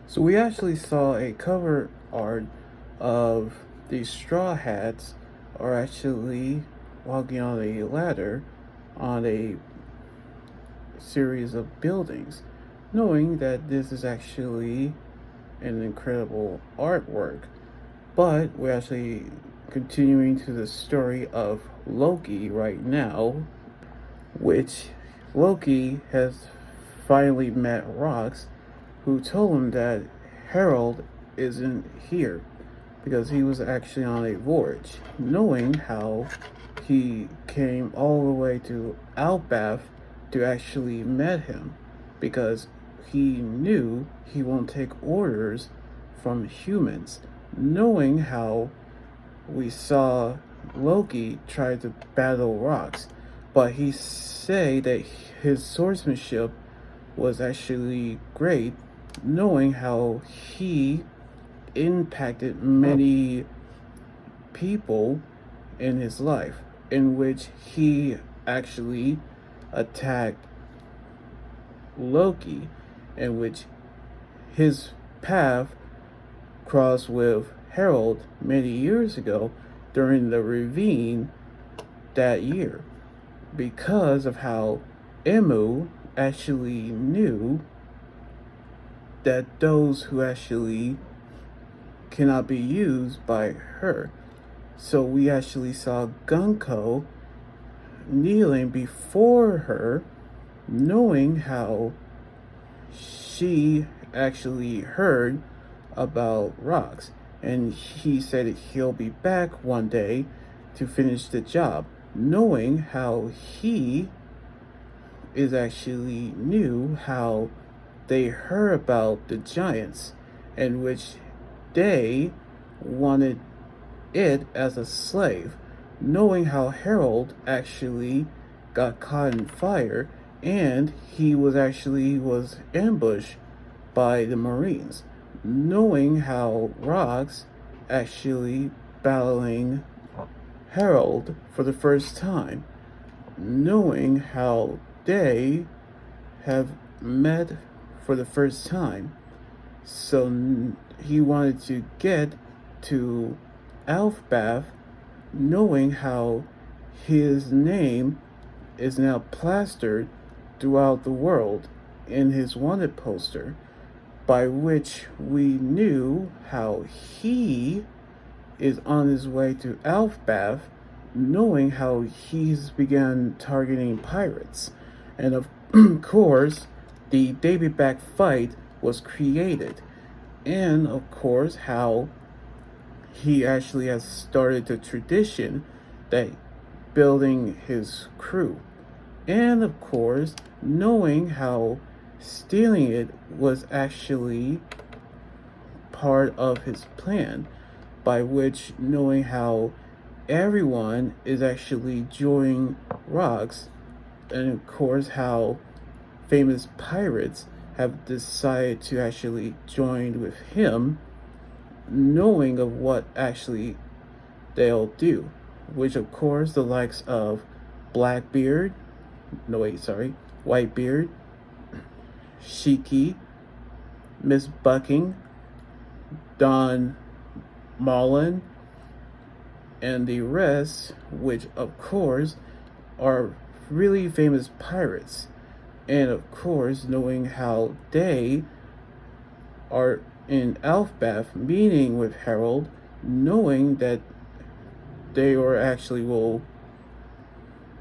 So we actually saw a cover art of these straw hats are actually walking on a ladder on a series of buildings, knowing that this is actually an incredible artwork. But we're actually continuing to the story of Loki right now, which Loki has finally met Rox, who told him that Harald isn't here because he was actually on a voyage, knowing how he came all the way to Outbath to actually met him because he knew he won't take orders from humans, knowing how we saw Loki try to battle rocks, but he say that his swordsmanship was actually great, knowing how he impacted many people in his life, in which he actually attacked Loki, in which his path crossed with Harald many years ago during the ravine that year, because of how Emu actually knew that those who actually cannot be used by her. So we actually saw Gunko kneeling before her, knowing how she actually heard about rocks. And he said he'll be back one day to finish the job, knowing how he is actually knew how they heard about the giants, in which they wanted it as a slave, knowing how Harold actually got caught in fire and he was ambushed by the Marines, knowing how Rox actually battling Harold for the first time, knowing how they have met for the first time. So he wanted to get to Elfbath, knowing how his name is now plastered throughout the world in his wanted poster, by which we knew how he is on his way to Elfbath, knowing how he's begun targeting pirates. And of course, the David Back fight was created. And of course, how he actually has started the tradition that building his crew. And of course, knowing how stealing it was actually part of his plan, by which knowing how everyone is actually joining rocks, and of course how famous pirates have decided to actually join with him, knowing of what actually they'll do, which of course the likes of Blackbeard, no wait, sorry, Whitebeard, Shiki, Miss Bucking, Don Mullen, and the rest, which of course are really famous pirates. And of course, knowing how they are in Elfbath, meeting with Harold, knowing that they are actually will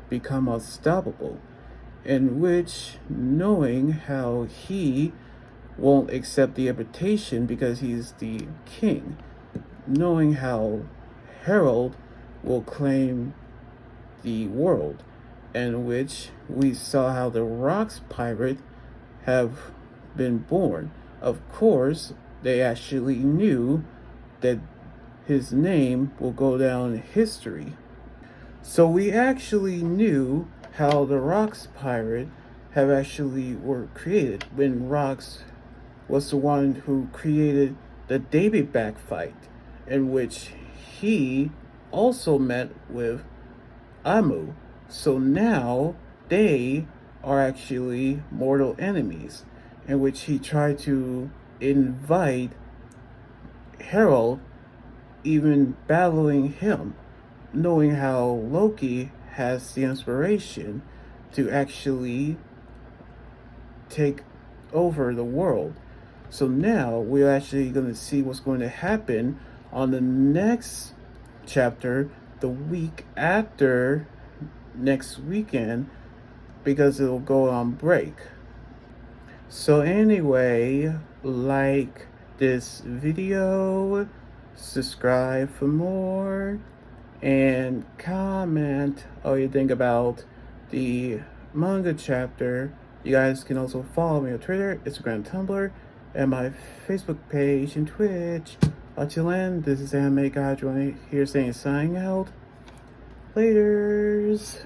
become unstoppable, in which knowing how he won't accept the invitation because he's the king, knowing how Harold will claim the world, in which we saw how the Rocks pirate have been born. Of course, they actually knew that his name will go down in history. So we actually knew how the Rocks pirate have actually were created when Rocks was the one who created the David Back fight, in which he also met with Amu. So now they are actually mortal enemies, in which he tried to invite Harald even battling him, knowing how Loki has the inspiration to actually take over the world. So now we're actually going to see what's going to happen on the next chapter, the week after next weekend, because it'll go on break. So anyway, like this video, subscribe for more, and comment all you think about the manga chapter. You guys can also follow me on Twitter, Instagram, Tumblr, and my Facebook page and Twitch. Until then, this is Anime God Johnny here saying signing out. Laters.